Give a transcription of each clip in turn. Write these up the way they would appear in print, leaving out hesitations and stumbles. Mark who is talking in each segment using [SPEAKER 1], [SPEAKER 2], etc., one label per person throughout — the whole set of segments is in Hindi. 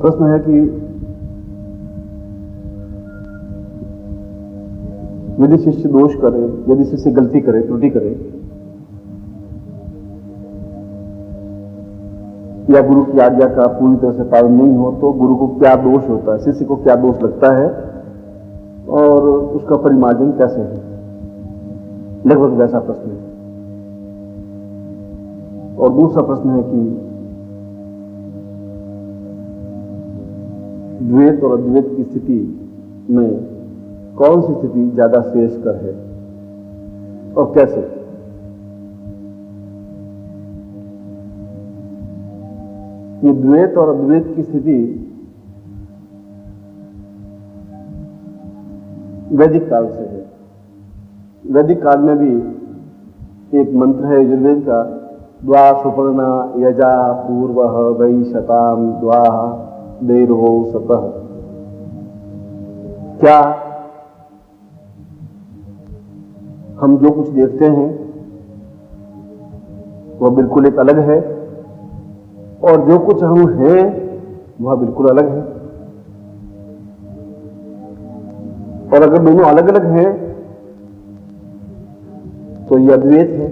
[SPEAKER 1] प्रश्न है कि यदि शिष्य दोष करे, यदि शिष्य गलती करे, त्रुटि करे, या गुरु की आज्ञा का पूरी तरह से पालन नहीं हो, तो गुरु को क्या दोष होता है, शिष्य को क्या दोष लगता है और उसका परिमार्जन कैसे है? लगभग वैसा प्रश्न है। और दूसरा प्रश्न है कि द्वैत और अद्वैत की स्थिति में कौन सी स्थिति ज्यादा श्रेयस्कर है और कैसे? ये द्वैत और अद्वैत की स्थिति वैदिक काल से है। वैदिक काल में भी एक मंत्र है यजुर्वेद का, द्वा सुपर्णा यजा पूर्वः वै शताम द्वा देर्वो सतः। क्या हम जो कुछ देखते हैं वह बिल्कुल एक अलग है और जो कुछ हम हैं वह बिल्कुल अलग है? और अगर दोनों अलग अलग हैं तो यह अद्वैत है,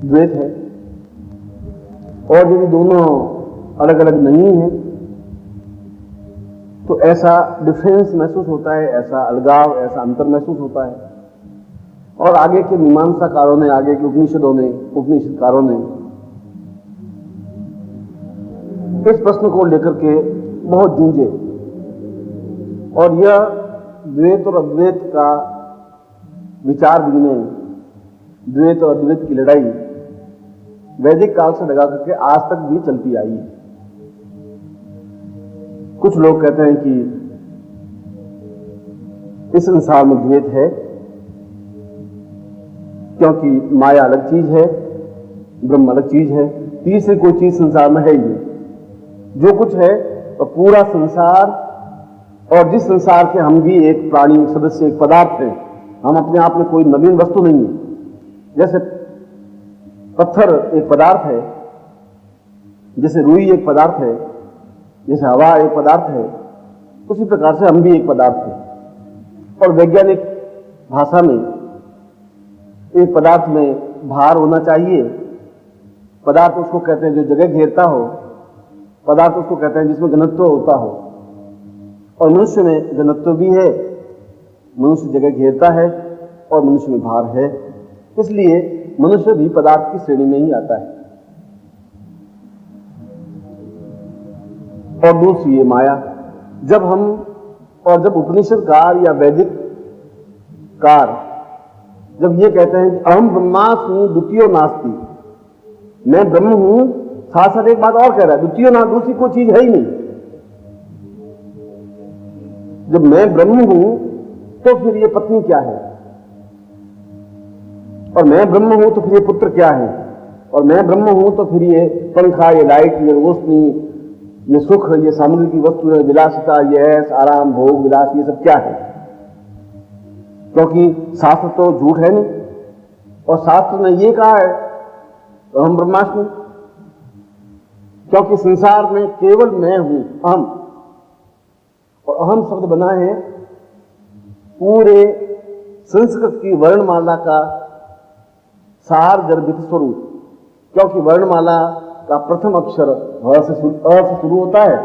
[SPEAKER 1] द्वैत है। और यदि दोनों अलग अलग नहीं है तो ऐसा डिफरेंस महसूस होता है, ऐसा अलगाव, ऐसा अंतर महसूस होता है। और आगे के मीमांसाकारों ने, आगे के उपनिषदकारों ने इस प्रश्न को लेकर के बहुत जूझे और यह द्वैत और अद्वैत का विचार विनिमय, द्वैत और अद्वैत की लड़ाई वैदिक काल से लगा करके आज तक भी चलती आई है। कुछ लोग कहते हैं कि इस संसार में द्वैत है क्योंकि माया अलग चीज है, ब्रह्म अलग चीज है, तीसरी कोई चीज संसार में है ही नहीं। जो कुछ है तो पूरा संसार, और जिस संसार के हम भी एक प्राणी, सदस्य, एक पदार्थ है, हम अपने आप में कोई नवीन वस्तु नहीं है। जैसे पत्थर एक पदार्थ है, जैसे रुई एक पदार्थ है, जैसे हवा एक पदार्थ है, उसी प्रकार से हम भी एक पदार्थ है। और वैज्ञानिक भाषा में एक पदार्थ में भार होना चाहिए। पदार्थ उसको कहते हैं जो जगह घेरता हो, पदार्थ उसको कहते हैं जिसमें घनत्व होता हो। और मनुष्य में घनत्व भी है, मनुष्य जगह घेरता है और मनुष्य में भार है, इसलिए मनुष्य भी पदार्थ की श्रेणी में ही आता है। और दूसरी ये माया, जब उपनिषदकार या वैदिक कार जब ये कहते हैं कि अहम ब्रह्मास्मि द्वितीयो नास्ति, मैं ब्रह्म हूं, साथ साथ एक बात और कह रहा है, द्वितीय ना, दूसरी कोई चीज है ही नहीं। जब मैं ब्रह्म हूं तो फिर ये पत्नी क्या है, और मैं ब्रह्म हूं तो फिर ये पुत्र क्या है, और मैं ब्रह्म हूं तो फिर ये पंखा, ये लाइट, ये रोशनी, ये सुख, ये सामग्री की वस्तु, है विलासिता, ये ऐश, आराम, भोग, विलास, ये सब क्या है? क्योंकि शास्त्र तो झूठ है नहीं, और शास्त्र ने ये कहा है तो हम ब्रह्मास्मि, क्योंकि संसार में केवल मैं हूं, अहम। और अहम शब्द बना है पूरे संस्कृत की वर्णमाला का सार गर्भित स्वरूप, क्योंकि वर्णमाला का प्रथम अक्षर अ से शुरू होता है,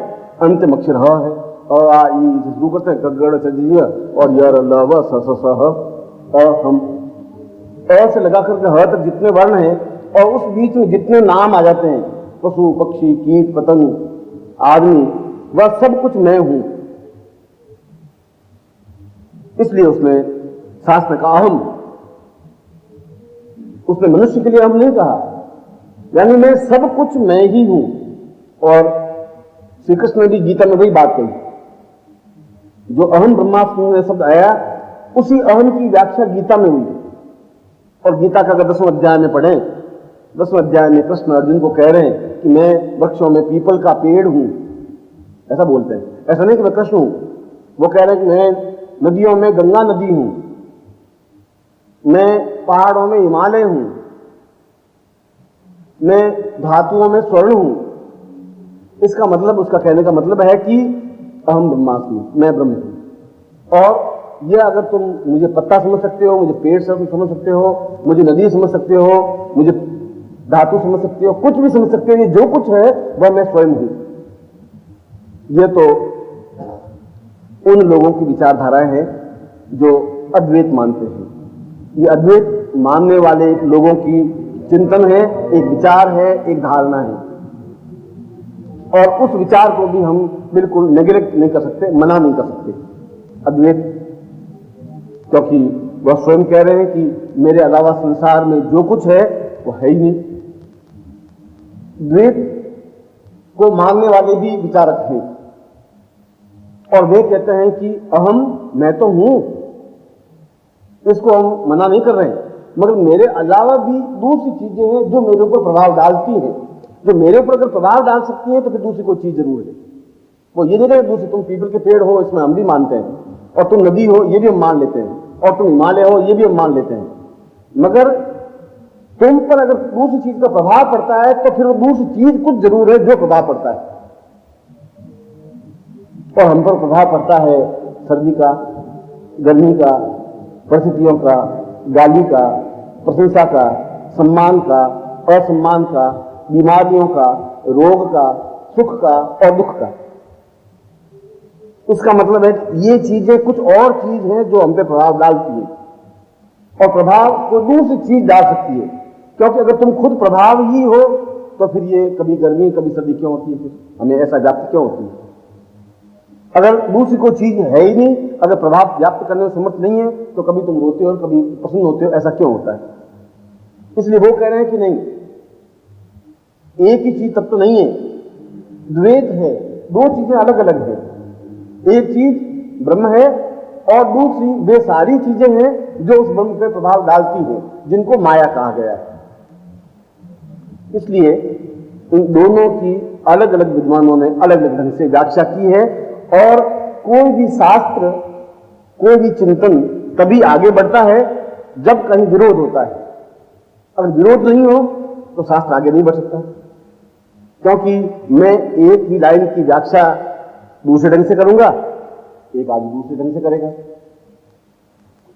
[SPEAKER 1] अंतिम अक्षर ह है। अ आ ई से शुरू करते हैं, गगड़ चजिय और यर ल व स स स ह। हम अ से लगा करके ह तक जितने वर्ण हैं और उस बीच में जितने नाम आ जाते हैं, पशु, पक्षी, कीट, पतंग, आदमी, वह सब कुछ मैं हूं। इसलिए उसने शास्त्र का अहम, उसने मनुष्य के लिए अहम नहीं कहा, यानी मैं सब कुछ मैं ही हूं। और श्री कृष्ण ने भी गीता में वही बात कही, जो अहम ब्रह्मास्मि में शब्द आया, उसी अहम की व्याख्या गीता में हुई। और गीता का अगर 10वें अध्याय में पढ़ें, 10वें अध्याय में कृष्ण अर्जुन को कह रहे हैं कि मैं वृक्षों में पीपल का पेड़ हूं, ऐसा बोलते हैं। ऐसा नहीं कि मैं कृष्ण हूं, वो कह रहे हैं कि मैं नदियों में गंगा नदी हूं, मैं पहाड़ों में हिमालय हूं, मैं धातुओं में स्वर्ण हूं, इसका मतलब, उसका कहने का मतलब है कि अहम ब्रह्मास्मि, मैं ब्रह्म हूं। और यह अगर तुम मुझे पत्ता समझ सकते हो, मुझे पेड़ समझ सकते हो, मुझे नदी समझ सकते हो, मुझे धातु समझ सकते हो, कुछ भी समझ सकते हो, ये जो कुछ है वह मैं स्वयं हूं। यह तो उन लोगों की विचारधाराएं हैं जो अद्वैत मानते हैं। ये अद्वैत मानने वाले लोगों की चिंतन है, एक विचार है, एक धारणा है। और उस विचार को भी हम बिल्कुल नेग्लेक्ट नहीं कर सकते, मना नहीं कर सकते अद्वैत, क्योंकि वह स्वयं कह रहे हैं कि मेरे अलावा संसार में जो कुछ है वो है ही नहीं। द्वैत को मानने वाले भी विचारक हैं और वे कहते हैं कि अहम, मैं तो हूं, इसको हम मना नहीं कर रहे हैं, मगर मेरे अलावा भी दूसरी चीजें हैं जो मेरे ऊपर प्रभाव डालती हैं। जो मेरे ऊपर अगर प्रभाव डाल सकती है तो फिर दूसरी कोई चीज जरूर है। वो ये नहीं कहे दूसरी, तुम पीपल के पेड़ हो, इसमें हम भी मानते हैं, और तुम नदी हो, ये भी हम मान लेते हैं, और तुम हिमालय हो, ये भी हम मान लेते हैं, मगर तुम पर अगर दूसरी चीज का प्रभाव पड़ता है तो फिर वो दूसरी चीज कुछ जरूर है जो प्रभाव पड़ता है। और हम पर प्रभाव पड़ता है सर्दी का, गर्मी का, परिस्थितियों का, गाली का, प्रशंसा का, सम्मान का, असम्मान का, बीमारियों का, रोग का, सुख का और दुख का। इसका मतलब है कि ये चीजें कुछ और चीज है जो हम पे प्रभाव डालती है, और प्रभाव को दूसरी चीज डाल सकती है। क्योंकि अगर तुम खुद प्रभाव ही हो तो फिर ये कभी गर्मी कभी सर्दी क्यों होती है, फिर हमें ऐसा व्याप्त क्यों होती है? अगर दूसरी कोई चीज है ही नहीं, अगर प्रभाव व्याप्त करने में समर्थ नहीं है, तो कभी तुम रोते हो और कभी प्रसन्न होते हो, ऐसा क्यों होता है? इसलिए वो कह रहे हैं कि नहीं, एक ही चीज तब तो नहीं है, द्वैत है, दो चीजें अलग अलग है। एक चीज ब्रह्म है और दूसरी वे सारी चीजें हैं जो उस ब्रह्म पे प्रभाव डालती हैं, जिनको माया कहा गया है। इसलिए इन दोनों की अलग अलग विद्वानों ने अलग अलग ढंग से व्याख्या की है, और कोई भी शास्त्र, कोई भी चिंतन तभी आगे बढ़ता है जब कहीं विरोध होता है। अगर विरोध नहीं हो तो शास्त्र आगे नहीं बढ़ सकता, क्योंकि मैं एक ही लाइन की व्याख्या दूसरे ढंग से करूंगा, एक आदमी दूसरे ढंग से करेगा।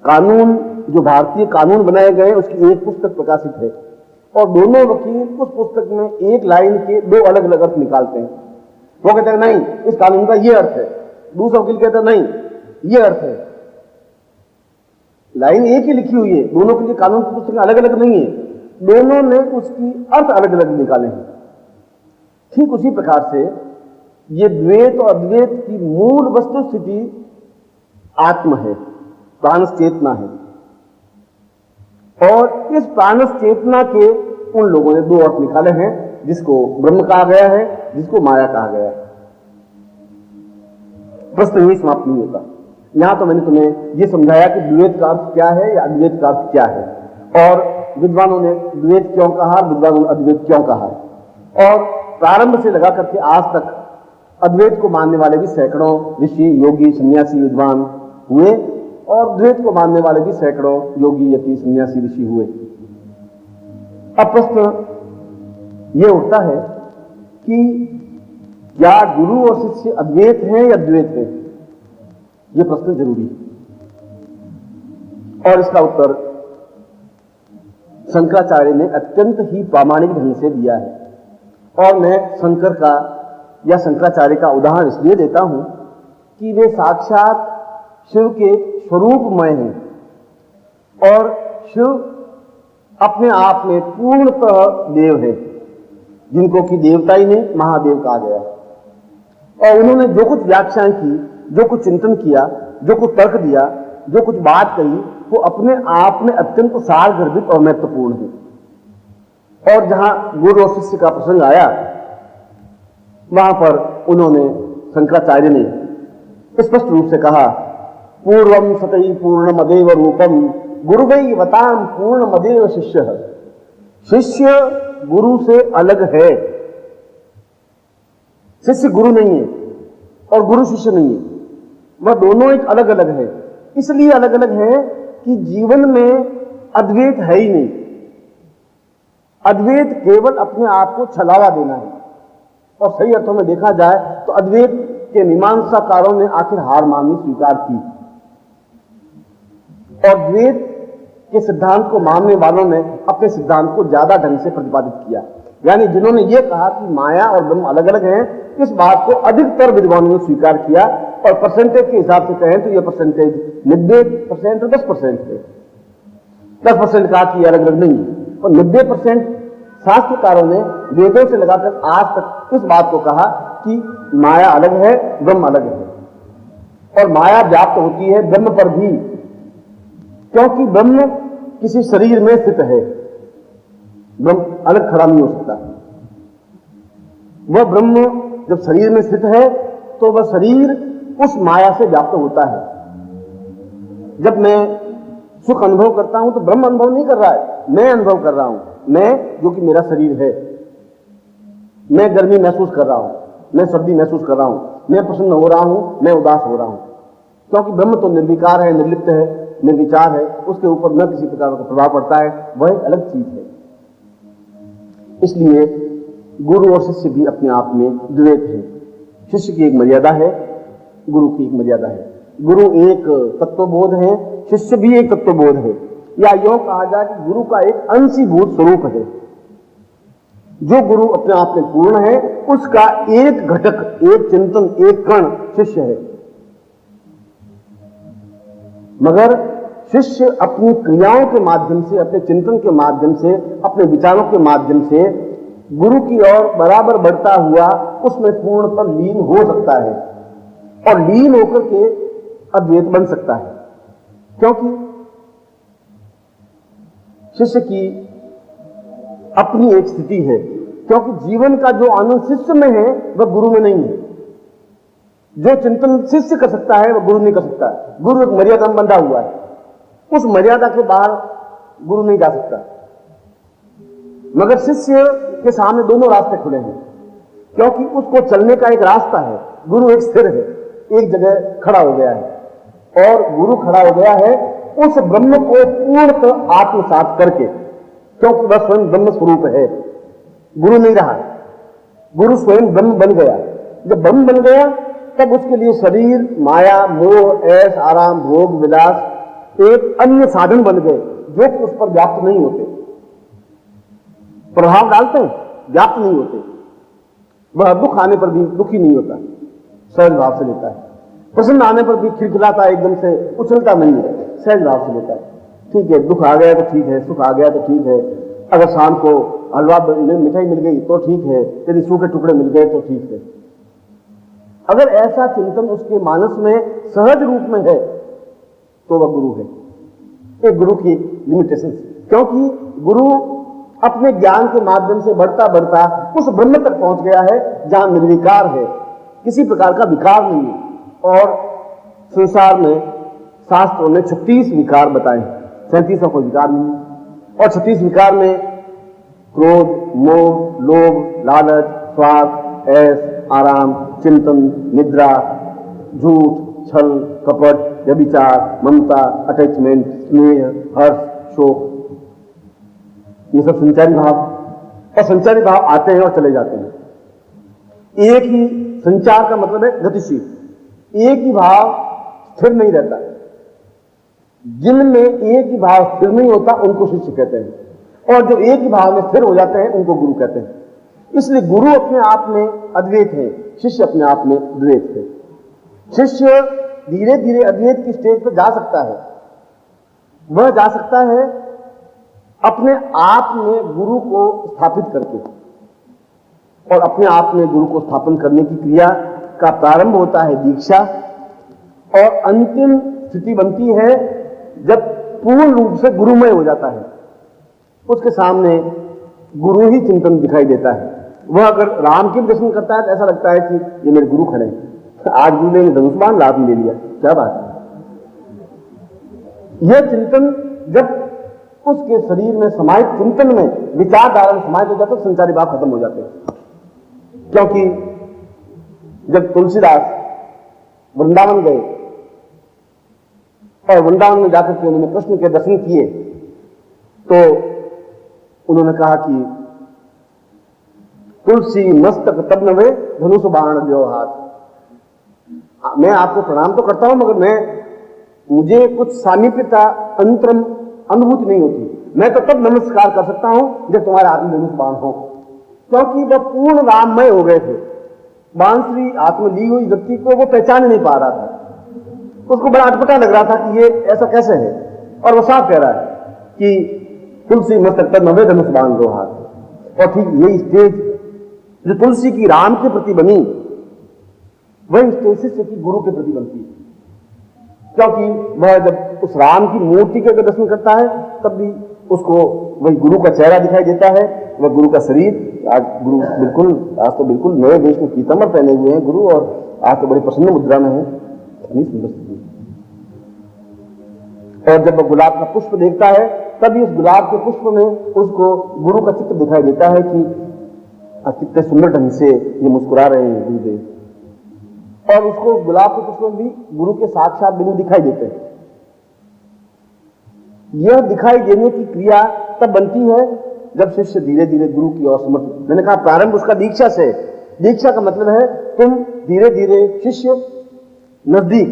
[SPEAKER 1] कानून, जो भारतीय कानून बनाए गए उसकी एक पुस्तक प्रकाशित है, और दोनों वकील उस पुस्तक में एक लाइन के दो अलग अलग अर्थ निकालते हैं। वो कहते हैं नहीं, इस कानून का ये अर्थ है, दूसरा वकील कहता है नहीं, ये अर्थ है। लाइन एक ही लिखी हुई है, दोनों के लिए कानून की पुस्तकें अलग अलग नहीं है, दोनों ने उसकी अर्थ अलग अलग निकाले हैं। ठीक उसी प्रकार से ये द्वैत और अद्वैत की मूल वस्तु स्थिति आत्म है, प्राणस चेतना है, और इस प्राणस चेतना के उन लोगों ने दो अर्थ निकाले हैं, जिसको ब्रह्म कहा गया है, जिसको माया कहा गया है। प्रश्न यही समाप्त नहीं होता। यहां तो मैंने तुम्हें यह समझाया कि द्वैत का अर्थ क्या है या अद्वैत का अर्थ क्या है, और विद्वानों ने द्वैत क्यों कहा, विद्वानों ने अद्वैत क्यों कहा, और प्रारंभ से लगा करके आज तक अद्वैत को मानने वाले भी सैकड़ों ऋषि, योगी, सन्यासी, विद्वान हुए, और द्वैत को मानने वाले भी सैकड़ों योगी, यति, सन्यासी, ऋषि हुए। अब प्रश्न यह उठता है कि क्या गुरु और शिष्य अद्वैत हैं या द्वैत हैं? यह प्रश्न जरूरी है, और इसका उत्तर शंकराचार्य ने अत्यंत ही प्रामाणिक ढंग से दिया है। और मैं शंकर का या शंकराचार्य का उदाहरण इसलिए देता हूं कि वे साक्षात शिव के स्वरूपमय हैं, और शिव अपने आप में पूर्णतः देव है, जिनको कि देवता ही नहीं महादेव कहा गया है। और उन्होंने जो कुछ व्याख्याएं की, जो कुछ चिंतन किया, जो कुछ तर्क दिया, जो कुछ बात कही, वो अपने आप में अत्यंत सारगर्भित और महत्वपूर्ण है। और जहां गुरु और शिष्य का प्रसंग आया, वहां पर उन्होंने, शंकराचार्य ने स्पष्ट रूप से कहा, पूर्वम सतई पूर्णमदेव रूपम गुरुवै वताम पूर्णमदेव शिष्य। शिष्य गुरु से अलग है, शिष्य गुरु नहीं है और गुरु शिष्य नहीं है, वह दोनों एक अलग अलग है। इसलिए अलग अलग है कि जीवन में अद्वैत है ही नहीं। अद्वैत केवल अपने आप को छलावा देना है, और सही अर्थों में देखा जाए तो अद्वैत के मीमांसाकारों ने आखिर हार माननी स्वीकार की और द्वैत के सिद्धांत को मानने वालों ने अपने सिद्धांत को ज्यादा ढंग से प्रतिपादित किया। यानी जिन्होंने ये कहा कि माया और ब्रह्म अलग अलग हैं, इस बात को अधिकतर विद्वानों ने स्वीकार किया और परसेंटेज के हिसाब से कहें तो यह परसेंटेज 90% और 10% है। 10% कहा कि अलग अलग नहीं है और 90% शास्त्रकारों ने वेदों से लगाकर आज तक इस बात को कहा कि माया अलग है, ब्रह्म अलग है और माया व्याप्त होती है ब्रह्म पर भी, क्योंकि ब्रह्म किसी शरीर में स्थित है। ब्रह्म अलग खड़ा नहीं हो सकता। वह ब्रह्म जब शरीर में स्थित है तो वह शरीर उस माया से व्याप्त होता है। जब मैं सुख अनुभव करता हूं तो ब्रह्म अनुभव नहीं कर रहा है, मैं अनुभव कर रहा हूं। मैं जो कि मेरा शरीर है, मैं गर्मी महसूस कर रहा हूं, मैं सर्दी महसूस कर रहा हूं, मैं प्रसन्न हो रहा हूं, मैं उदास हो रहा हूं, क्योंकि ब्रह्म तो निर्विकार है, निर्लिप्त है, निर्विचार है, उसके ऊपर न किसी प्रकार का प्रभाव पड़ता है, वह एक अलग चीज है। इसलिए गुरु और शिष्य भी अपने आप में द्वैत है। शिष्य की एक मर्यादा है, गुरु की एक मर्यादा है। गुरु एक तत्वबोध है, शिष्य भी एक तत्वबोध है, या यूं कहा जाए कि गुरु का एक अंशीभूत स्वरूप है। जो गुरु अपने आप में पूर्ण है उसका एक घटक, एक चिंतन, एक कण शिष्य है। मगर शिष्य अपनी क्रियाओं के माध्यम से, अपने चिंतन के माध्यम से, अपने विचारों के माध्यम से गुरु की ओर बराबर बढ़ता हुआ उसमें पूर्ण पर लीन हो सकता है और लीन होकर के अद्वैत बन सकता है। क्योंकि शिष्य की अपनी एक स्थिति है, क्योंकि जीवन का जो आनंद शिष्य में है वह गुरु में नहीं है। जो चिंतन शिष्य कर सकता है वह गुरु नहीं कर सकता। गुरु एक मर्यादा में बंधा हुआ है, उस मर्यादा के बाहर गुरु नहीं जा सकता। मगर शिष्य के सामने दोनों रास्ते खुले हैं, क्योंकि उसको चलने का एक रास्ता है। गुरु एक स्थिर है, एक जगह खड़ा हो गया है और गुरु खड़ा हो गया है उस ब्रह्म को पूर्णतः आत्मसात करके, क्योंकि वह स्वयं ब्रह्म स्वरूप है, गुरु नहीं रहा। गुरु स्वयं ब्रह्म बन गया। जब ब्रह्म बन गया तब उसके लिए शरीर, माया, मोह, ऐश, आराम, भोग, विलास एक अन्य साधन बन गए जो कि उस पर व्याप्त नहीं होते। प्रभाव डालते हैं, व्याप्त नहीं होते। वह दुख आने पर भी दुखी नहीं होता, सहज भाव से लेता है। प्रसन्न आने पर भी खिलखिलाता, एकदम से उछलता नहीं है, सहज भाव से लेता है। ठीक है, दुख आ गया तो ठीक है, सुख आ गया तो ठीक है। अगर शाम को हलवा मिठाई मिल गई तो ठीक है, यदि सूखे टुकड़े मिल गए तो ठीक है। अगर ऐसा चिंतन उसके मानस में सहज रूप में है तो वह गुरु है। एक गुरु की लिमिटेशन, क्योंकि गुरु अपने ज्ञान के माध्यम से बढ़ता बढ़ता उस ब्रह्म तक पहुंच गया है जहां निर्विकार है, किसी प्रकार का विकार नहीं है। और संसार में शास्त्रों ने 36 विकार बताए, 37 कोई विकार नहीं है। और 36 विकार में क्रोध, मोह, लोभ, लालच, स्वार्थ, ऐश, आराम, चिंतन, निद्रा, झूठ, छल, कपट, व्यभिचार, ममता, अटैचमेंट, स्नेह, हर्ष, शोक, ये सब संचारी भाव। और संचारी भाव आते हैं और चले जाते हैं। एक ही संचार का मतलब है गतिशील, एक ही भाव स्थिर नहीं रहता। जिनमें एक ही भाव स्थिर नहीं होता उनको शिष्य कहते हैं, और जो एक ही भाव में स्थिर हो जाते हैं उनको गुरु कहते हैं। इसलिए गुरु अपने आप में अद्वैत है, शिष्य अपने आप में द्वैत है। शिष्य धीरे धीरे अद्वैत की स्टेज पर जा सकता है। वह जा सकता है अपने आप में गुरु को स्थापित करके, और अपने आप में गुरु को स्थापन करने की क्रिया का प्रारंभ होता है दीक्षा, और अंतिम स्थिति बनती है जब पूर्ण रूप से गुरुमय हो जाता है। उसके सामने गुरु ही चिंतन दिखाई देता है। वह अगर राम के दर्शन करता है तो ऐसा लगता है कि ये मेरे गुरु खड़े हैं। आज गुरु ने धनुष बाण लाभ में ले लिया, क्या बात है। यह चिंतन जब उसके शरीर में समाहित, चिंतन में विचारधारा में समाहित हो जाता है, संचारी भाव खत्म हो जाते हैं। क्योंकि जब तुलसीदास वृंदावन गए और वृंदावन में जाकर के उन्होंने कृष्ण के दर्शन किए तो उन्होंने कहा कि तुलसी मस्तक तब नवे धनुष बाण जो हाथ। मैं आपको प्रणाम तो करता हूं, मगर मुझे कुछ सामीप्यता अंतरम अनुभूति नहीं होती। मैं तो तब नमस्कार कर सकता हूं जब तुम्हारे हाथ में धनुष बाण हो, क्योंकि वह पूर्ण राममय हो गए थे। बांसुरी आत्म ली हुई व्यक्ति को वो पहचान नहीं पा रहा था, उसको बड़ा अटपटा लग रहा था कि ये ऐसा कैसे है। और वो साफ कह रहा है कि तुलसी मस्तक तब नवे धनुष बाण दो हाथ। और ठीक यही स्टेज जो तुलसी की राम के प्रति बनी, वही स्टेज शिष्य की गुरु के प्रति बनती है। क्योंकि वह जब उस राम की मूर्ति के दर्शन करता है तब भी उसको वही गुरु का चेहरा दिखाई देता है, वह गुरु का शरीर। आज गुरु आज तो बिल्कुल नए वेश में पीतांबर पहने हुए हैं गुरु, और आज तो बड़ी प्रसन्न मुद्रा में है। इतनी सुंदर स्थिति। और जब वह गुलाब का पुष्प देखता है तभी उस गुलाब के पुष्प में उसको गुरु का चित्र दिखाई देता है कि कितने सुंदर ढंग से ये मुस्कुरा रहे हैं गुरुदेव। और उसको उस गुलाब के पुष्प में भी गुरु के साक्षात बिंदु दिखाई देते हैं। यह दिखाई देने की क्रिया तब बनती है जब शिष्य धीरे धीरे गुरु की ओर समर्पित। मैंने कहा प्रारंभ उसका दीक्षा से। दीक्षा का मतलब है तुम धीरे धीरे शिष्य नजदीक,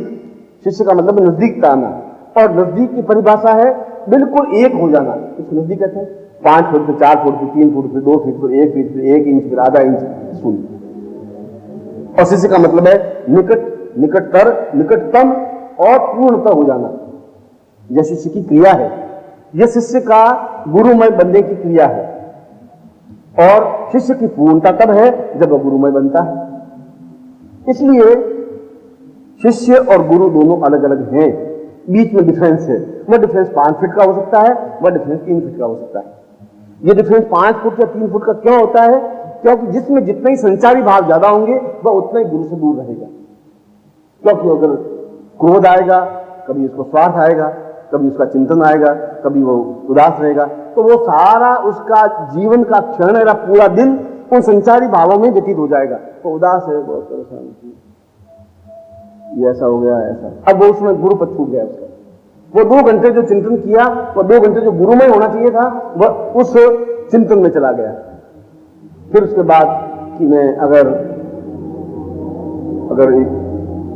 [SPEAKER 1] शिष्य का मतलब नजदीकता आना। और नजदीक की परिभाषा है बिल्कुल एक हो जाना। इसको नजदीक कहते हैं 5 फुट, फिर 4 फुट, फिर 3 फुट, फिर 2 फीट, फिर 1 फीट, फिर 1 इंच, फिर आधा इंच, शून्य। और शिष्य का मतलब है निकट, निकटतर, निकटतम और पूर्णतः हो जाना। यह शिष्य की क्रिया है। यह शिष्य का गुरुमय बनने की क्रिया है। और शिष्य की पूर्णता तब है जब वह गुरुमय बनता है। इसलिए शिष्य और गुरु दोनों अलग अलग हैं, बीच में डिफरेंस है। वह डिफरेंस 5 फीट का हो सकता है, वह डिफरेंस 3 फीट का हो सकता है। यह डिफरेंस 5 फुट या 3 फुट का क्यों होता है? क्योंकि जिसमें जितने ही संचारी भाव ज्यादा होंगे वह उतना ही गुरु से दूर रहेगा। क्योंकि अगर क्रोध आएगा, कभी उसको स्वार्थ आएगा, कभी उसका चिंतन आएगा, कभी वो उदास रहेगा, तो वो सारा उसका जीवन का क्षण है, पूरा दिन उन संचारी भावों में व्यतीत हो जाएगा। तो उदास है, बहुत परेशान, ये ऐसा हो गया, ऐसा। अब वो उसमें गुरु पद छूट गया उसका। वो 2 घंटे जो चिंतन किया, वो 2 घंटे जो गुरुमय होना चाहिए था, वह उस चिंतन में चला गया। फिर उसके बाद कि मैं अगर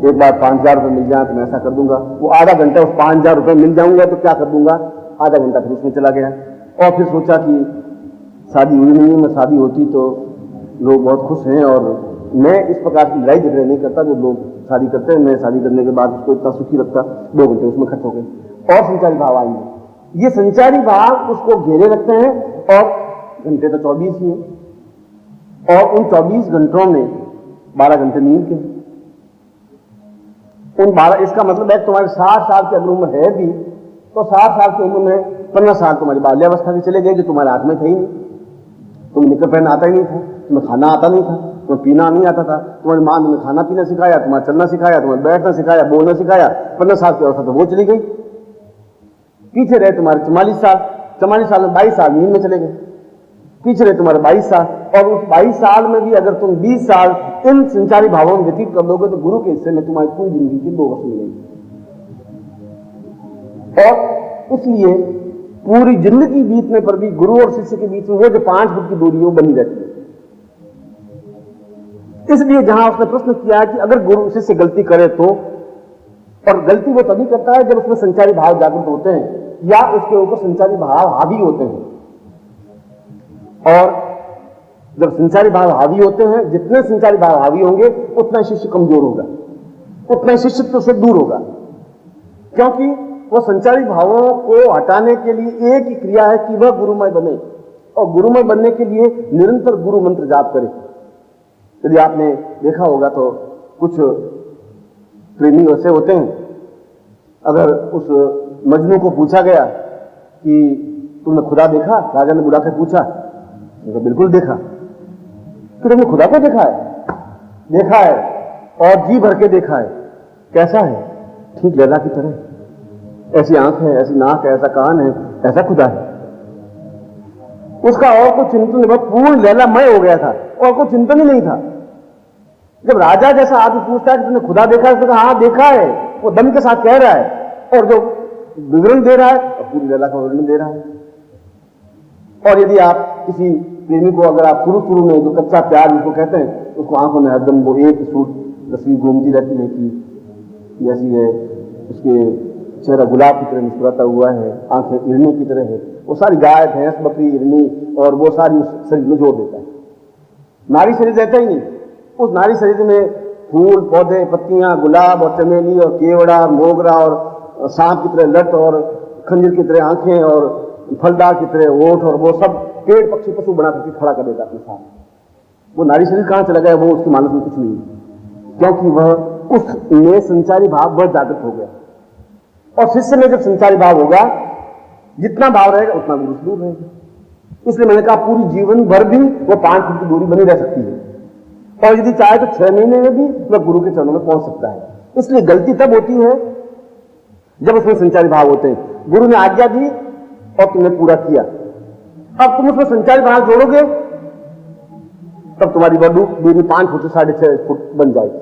[SPEAKER 1] एक बार 5,000 रुपये मिल जाए तो मैं ऐसा कर दूंगा। वो आधा घंटा उस 5,000 रुपये मिल जाऊंगा तो क्या कर दूंगा, आधा घंटा फिर उसमें चला गया। और फिर सोचा कि शादी हुई नहीं है, मैं शादी होती तो लोग बहुत खुश हैं। और मैं इस प्रकार की लड़ाई झगड़े नहीं करता जो लोग शादी करते हैं। मैं शादी करने के बाद उसको इतना सुखी रखता, 2 घंटे उसमें खर्च हो गए। और संचारी भाव आएंगे। ये संचारी भाव उसको घेरे रखते हैं। और घंटे तो 24 ही हैं, और उन 24 घंटों में 12 घंटे नींद के। उन 12, इसका मतलब है तुम्हारे 60 साल की अगर उम्र है भी तो 60 साल की उम्र में 15 साल तुम्हारी बाल्यावस्था के चले गए जो तुम्हारे हाथ में थे ही नहीं। तुम्हें निकल पहनना आता ही नहीं था, तुम्हें खाना आता नहीं था, तुम्हें पीना नहीं आता था। तुम्हारी मां तुम्हें खाना पीना सिखाया, तुम्हें चलना सिखाया, तुम्हें बैठना सिखाया, बोलना सिखाया। 15 साल की अवस्था तो वो चली गई। पीछे रहे तुम्हारे 44 साल, 44 साल में 22 साल नींद में चले गए। पीछे रहे तुम्हारे 22 साल, और उस 22 साल में भी अगर तुम 20 साल इन संचारी भावों में व्यतीत कर दोगे तो गुरु के हिस्से में तुम्हारी पूरी जिंदगी की 2 वर्ष मिलेंगे। और इसलिए पूरी जिंदगी बीतने पर भी गुरु और शिष्य के बीच में वो जो 5 फुट की दूरी वो बनी रहती है। इसलिए जहां उसने प्रश्न किया कि अगर गुरु शिष्य गलती करे तो, और गलती वो तभी करता है जब उसमें संचारी भाव जागृत होते हैं या उसके ऊपर संचारी भाव हावी होते हैं। और जब संचारी भाव हावी होते हैं, जितने संचारी भाव हावी होंगे उतना शिष्य कमजोर होगा, उतना शिष्यत्व से दूर होगा। क्योंकि वो संचारी भावों को हटाने के लिए एक ही क्रिया है कि वह गुरुमय बने, और गुरुमय बनने के लिए निरंतर गुरु मंत्र जाप करे। यदि आपने देखा होगा तो कुछ प्रेमी ऐसे होते हैं, अगर उस मजनू को पूछा गया कि तुमने खुदा देखा, राजा ने बुला के पूछा, तो बिल्कुल देखा। कि तुमने खुदा को देखा है? देखा है, और जी भर के देखा है। कैसा है? ठीक लैला की तरह, ऐसी आंख है, ऐसी नाक है, ऐसा कान है, ऐसा खुदा है। उसका और कोई चिंतन नहीं, पूर्ण लैलामय हो गया था, और कोई चिंतन ही नहीं था। जब राजा जैसा आदमी पूछता है कि तुमने खुदा देखा है, तो हाँ देखा है, वो दम के साथ कह रहा है, और जो विवरण दे रहा है और पूरी लैला का विवरण दे रहा है। और यदि आप किसी प्रेमी को अगर आप शुरू में जो कच्चा प्यार जिसको कहते हैं, उसको आंखों में हरदम वो एक सूट तस्वीर घूमती रहती है कि जैसी है, उसके चेहरा गुलाब की तरह मुस्कुराता हुआ है, आंखें हिरनी की तरह है, वो सारी गाय भैंस बकरी हिरनी और वो सारी उस शरीर में जोड़ देता है। नारी शरीर रहता ही नहीं। उस नारी शरीर में फूल पौधे पत्तियां गुलाब और चमेली और केवड़ा मोगरा और सांप की तरह लट और खंजर की तरह आंखें और फलदार की तरह ओठ और वो सब पेड़ पक्षी पशु बना करके खड़ा कर देता अपने साथ। वो नारी शरीर कहां चला गया? वो उसके मानस में कुछ नहीं है, क्योंकि वह उसमें संचारी भाव वह जागृत हो गया। और शिष्य में जब संचारी भाव होगा, जितना भाव रहेगा उतना गुरु से दूर रहेगा। इसलिए मैंने कहा पूरी जीवन भर भी वो 5 फुट की दूरी बनी रह सकती है, और यदि चाहे तो 6 महीने में भी वह गुरु के चरणों में पहुंच सकता है। इसलिए गलती तब होती है जब उसमें संचारी भाव होते हैं। गुरु ने आज्ञा दी और तुमने पूरा किया, अब तुम उसमें संचारी भाव जोड़ोगे तब तुम्हारी दूरी 5 फुट से 6.5 फुट बन जाएगी,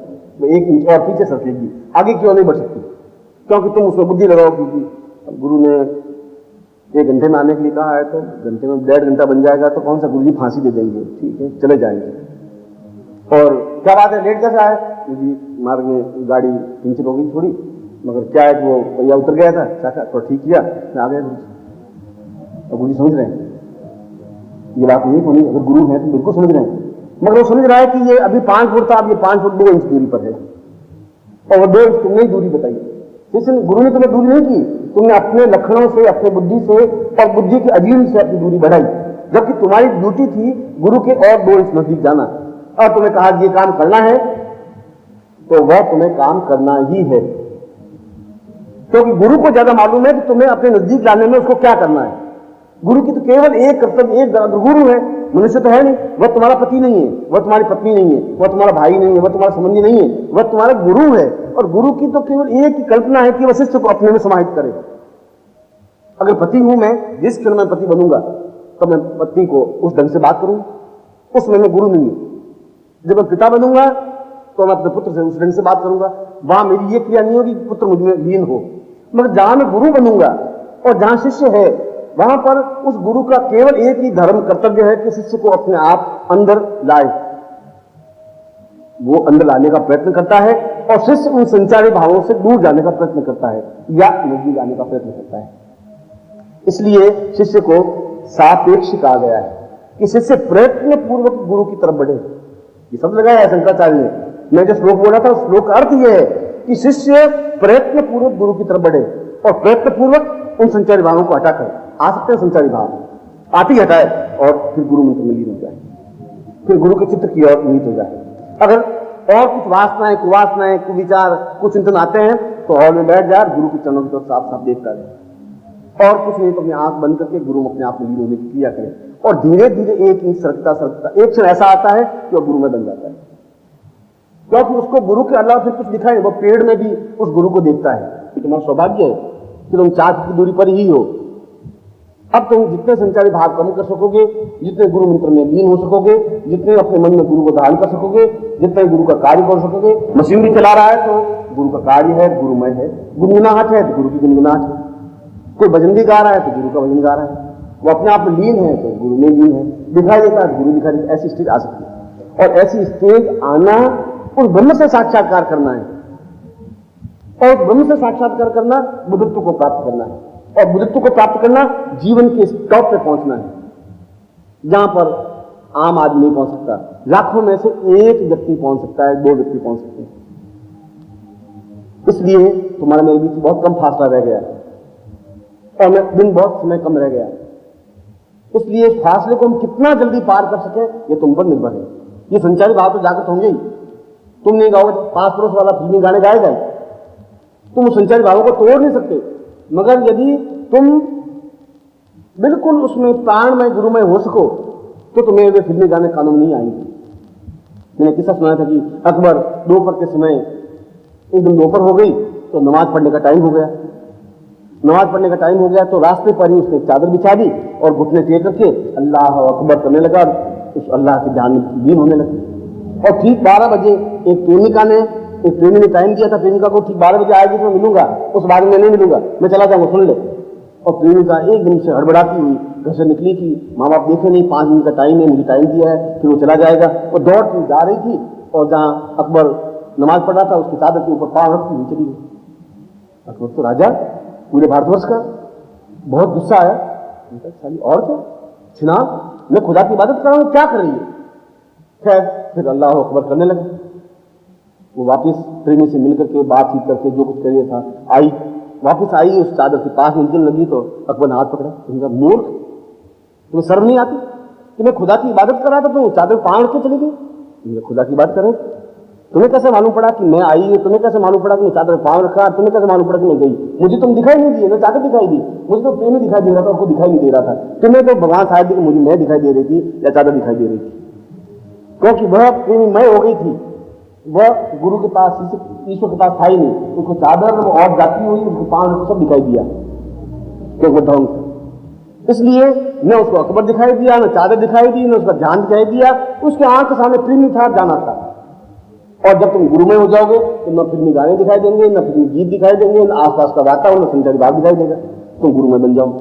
[SPEAKER 1] 1 इंच और पीछे सरकेगी, आगे क्यों नहीं बढ़ सकती, क्योंकि तुम उसमें बुद्धि लगाओ। क्योंकि गुरु ने 1 घंटे में आने के लिए कहा है तो घंटे में 1.5 घंटा बन जाएगा, तो कौन सा गुरु जी फांसी दे देंगे, ठीक है चले जाएंगे। और क्या बात है लेट कैसा है? क्योंकि मार्ग में गाड़ी पंचर हो गई थोड़ी, मगर क्या है कि वो पहिया उतर गया था, चाचा तो ठीक किया, मैं आ गया गुरु जी। और गुरु जी समझ रहे हैं ये बात नहीं होनी, अगर गुरु है तो बिल्कुल समझ रहे हैं, मगर वो समझ रहा है कि ये अभी 5 फुट था, अब ये 5 फुट 2 इंच दूरी पर है, और वो 2 इंच तुमने ही दूरी बताई। इसलिए गुरु ने तुम्हें दूरी नहीं की, तुमने अपने लक्षणों से अपने बुद्धि से और बुद्धि के अजीम से अपनी दूरी बढ़ाई, जबकि तुम्हारी ड्यूटी थी गुरु के और 2 इंच नजदीक जाना। और तुम्हें कहा ये काम करना है तो वह तुम्हें काम करना ही है, क्योंकि गुरु को ज्यादा मालूम है कि तुम्हें अपने नजदीक लाने में उसको क्या करना है। गुरु की तो केवल एक कर्तव्य, एक गुरु है, मनुष्य तो है नहीं, वह तुम्हारा पति नहीं है, वह तुम्हारी पत्नी नहीं है, वह तुम्हारा भाई नहीं है, वह तुम्हारा संबंधी नहीं है, वह तुम्हारा गुरु है। और गुरु की तो केवल एक ही कल्पना है कि वह शिष्य को अपने में समाहित करे। अगर पति हूं मैं, जिस क्षण मैं पति बनूंगा तो मैं पत्नी को उस ढंग से बात करूं, उसमें मैं गुरु नहीं हूं। जब मैं पिता बनूंगा तो मैं अपने पुत्र से उस ढंग से बात करूंगा, वहां मेरी ये क्रिया नहीं होगी कि पुत्र मुझ में लीन हो। मगर जहां मैं गुरु बनूंगा और जहां शिष्य है, वहां पर उस गुरु का केवल एक ही धर्म कर्तव्य है कि शिष्य को अपने आप अंदर लाए। वो अंदर लाने का प्रयत्न करता है और शिष्य उन संचारी भावों से दूर जाने का प्रयत्न करता है या नजदीक आने का प्रयत्न करता है। इसलिए शिष्य को सापेक्ष कहा गया है कि शिष्य प्रयत्न पूर्वक गुरु की तरफ बढ़े। ये सब लगाया है शंकराचार्य ने। मैं जो श्लोक बोला था उस श्लोक का अर्थ यह है कि शिष्य प्रयत्न पूर्वक गुरु की तरफ बढ़े और प्रयत्न पूर्वक उन संचारी भावों को हटाकर आ सकते हैं संचारी भाव, आप ही हटाए और फिर गुरु मंत्र में लीन हो जाए, फिर गुरु के चित्र की ओर नीत हो जाए। अगर और कुछ वासनाएं कुवासनाएं कुविचार कुछ चिंतन आते हैं तो हॉल में बैठ जाए, गुरु के चरणों की तरफ साफ साफ देखता रहे, और कुछ नहीं तो अपनी आंख बंद करके गुरु में अपने आप में लीन होने की क्रिया करें। और धीरे धीरे एक इंच सरकता एक क्षण ऐसा आता है कि वह गुरु में बन जाता है, क्योंकि उसको गुरु के अलावा फिर कुछ दिखाई, वह पेड़ में भी उस गुरु को देखता है। कि तुम्हारा सौभाग्य है कि तुम 4 फुट की दूरी पर ही हो। अब तुम जितने संचारी भाव कम कर सकोगे, जितने गुरु मंत्र में लीन हो सकोगे, जितने अपने मन में गुरु को धारण कर सकोगे, जितने गुरु का कार्य कर सकोगे। मशीनरी चला रहा है तो गुरु का कार्य है, गुरुमय है। गुनगुनाहट है तो गुरु की गुनगुनाहट है। कोई भजन भी गा रहा है तो गुरु का भजन गा रहा है। वो अपने आप में लीन है तो गुरु में लीन है। दिखाई देता है गुरु दिखाई देता है। ऐसी स्टेज आ सकती है, और ऐसी स्टेज आना उस ब्रह्म से साक्षात्कार करना है, और ब्रह्म से साक्षात्कार करना बुद्धत्व को प्राप्त करना है, और बुद्धत्व को प्राप्त करना जीवन के टॉप पे पहुंचना है, जहां पर आम आदमी नहीं पहुंच सकता। लाखों में से एक व्यक्ति पहुंच सकता है, 2 व्यक्ति पहुंच सकते हैं। इसलिए तुम्हारा मेरे बीच बहुत कम फासला रह गया है, और मैं दिन बहुत समय कम रह गया है। इसलिए इस फासले को हम कितना जल्दी पार कर सके ये तुम पर निर्भर है। ये संचारी भाव तो जागृत होंगे ही। तुम नहीं गाओगे तो 5 पड़ोस वाला फिल्मी गाने गाएगा, तुम उस संचारी भावों को तोड़ नहीं सकते। मगर यदि तुम बिल्कुल उसमें प्राणमय गुरुमय हो सको तो तुम्हें वे फिल्मी गाने कानों में नहीं आएंगे। मैंने किस्सा सुना था कि अकबर दोपहर के समय एकदम दोपहर हो गई तो नमाज पढ़ने का टाइम हो गया। नमाज पढ़ने का टाइम हो गया तो रास्ते पर ही उसने एक चादर बिछा दी और घुटने टेक करके अल्लाह अकबर करने लगा। उस अल्लाह के ध्यान में लीन होने लगे। और ठीक 12 बजे एक प्रेमी ने टाइम दिया था, प्रेमिका को ठीक 12 बजे आएगी तो मैं मिलूंगा, उस बारे में नहीं मिलूंगा, मैं चला जाऊंगा, सुन ले। और प्रेमिका एकदम से हड़बड़ाती हुई घर से निकली कि माँ बाप देखे नहीं, 5 मिनट का टाइम है, मुझे टाइम दिया है, फिर वो चला जाएगा। और दौड़ती जा रही थी और जहाँ अकबर नमाज पढ़ रहा था उसकी चादर के ऊपर पाँव रखती हुई चली गई। अकबर तो राजा पूरे भारतवर्ष का, बहुत गुस्सा आया। साली और क्या छिना, मैं खुदा की इबादत कर रहा हूँ, क्या कर रही है? खैर फिर अल्लाह अकबर करने लगे। वो वापस प्रेमी से मिलकर के बातचीत करके जो कुछ करिए था आई, वापस आई, उस चादर के पास मिलने लगी तो अकबर ने हाथ पकड़ा। उनका मूर्ख, तुम्हें शर्म नहीं आती कि मैं खुदा की इबादत कर रहा था, तो चादर पाँव रख के चली गई? खुदा की बात करें, तुम्हें कैसे मालूम पड़ा कि मैं आई? तुम्हें कैसे मालूम पड़ा कि मैं चादर पाँव रखा? तुम्हें कैसे मालूम पड़ा कि मैं गई? मुझे तुम दिखाई नहीं दिए, मैं चादर दिखाई दी, मुझे तो प्रेमी दिखाई दे रहा था, उसको दिखाई नहीं दे रहा था। तुम्हें तो भगवान शायद कि मुझे मैं दिखाई दे रही थी या चादर दिखाई दे रही थी, क्योंकि वह प्रेमी मैं हो गई थी, वह गुरु के पास, ईश्वर के पास था ही नहीं। उसको चादर और जाती हुई उसको पाँव सब दिखाई दिया, क्योंकि ढंग से। इसलिए न उसको अकबर दिखाई दिया, न चादर दिखाई दी, न उसका ध्यान दिखाई दिया। उसके आंख के सामने प्रेमी था, जाना था। और जब तुम गुरुमय हो जाओगे तो न फिल्मी गाने दिखाई देंगे, न फिल्मी गीत दिखाई देंगे, न आसपास का वातावरण, न संचारी भाव दिखाई देगा। तुम गुरुमय बन जाओ,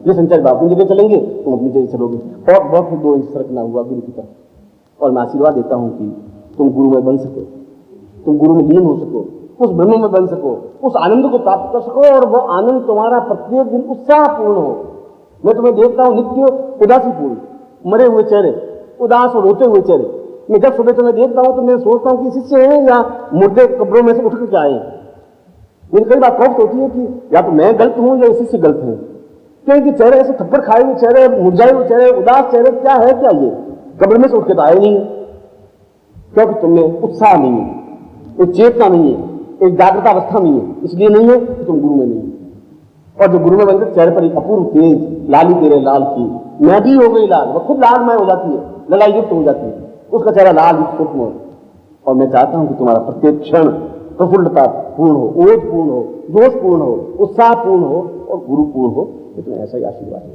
[SPEAKER 1] ये संचारी भाव अपनी जगह चलेंगे, तुम अपनी जगह चलोगे। और वह फिर 2 इंच सरकना हुआ गुरु की तरफ। और मैं आशीर्वाद देता हूं कि तुम गुरुमय बन सको, तुम गुरु में लीन हो सको, उस ब्रह्म में बन सको, उस आनंद को प्राप्त कर सको, और वो आनंद तुम्हारा प्रत्येक दिन उत्साहपूर्ण हो। मैं तुम्हें देखता हूं नित्य उदासीपूर्ण, मरे हुए चेहरे, उदास और रोते हुए चेहरे। मैं जब सुबह तुम्हें देखता हूं तो मैं सोचता हूं कि शिष्य हैं या मुर्दे कब्रों में से उठ करके आए। मुझे कई बार खौफ होती है कि या तो मैं गलत हूं या शिष्य गलत है, क्योंकि चेहरे ऐसे थप्पड़ खाए हुए चेहरे, मुरझाए हुए चेहरे, उदास चेहरे, क्या है क्या ये? कब्र में से उठ के तो आए नहीं, क्योंकि तुमने उत्साह नहीं है, एक चेतना नहीं है, एक जागृत अवस्था नहीं है। इसलिए नहीं है कि तुम गुरु में नहीं। और जो गुरु में बनकर चेहरे पर एक अपूर्व तेज, लाली तेरे लाल की, मैं भी हो गई लाल, वह खुद लालमय हो जाती है, ललाई युक्त हो जाती है, उसका चेहरा लाल सूक्ष्म हो। और मैं चाहता हूं कि तुम्हारा प्रत्येक क्षण प्रफुल्लता पूर्ण हो, ओज पूर्ण हो, जोश पूर्ण हो, उत्साह पूर्ण हो और गुरु पूर्ण हो। तो तुम्हें ऐसा ही आशीर्वाद है।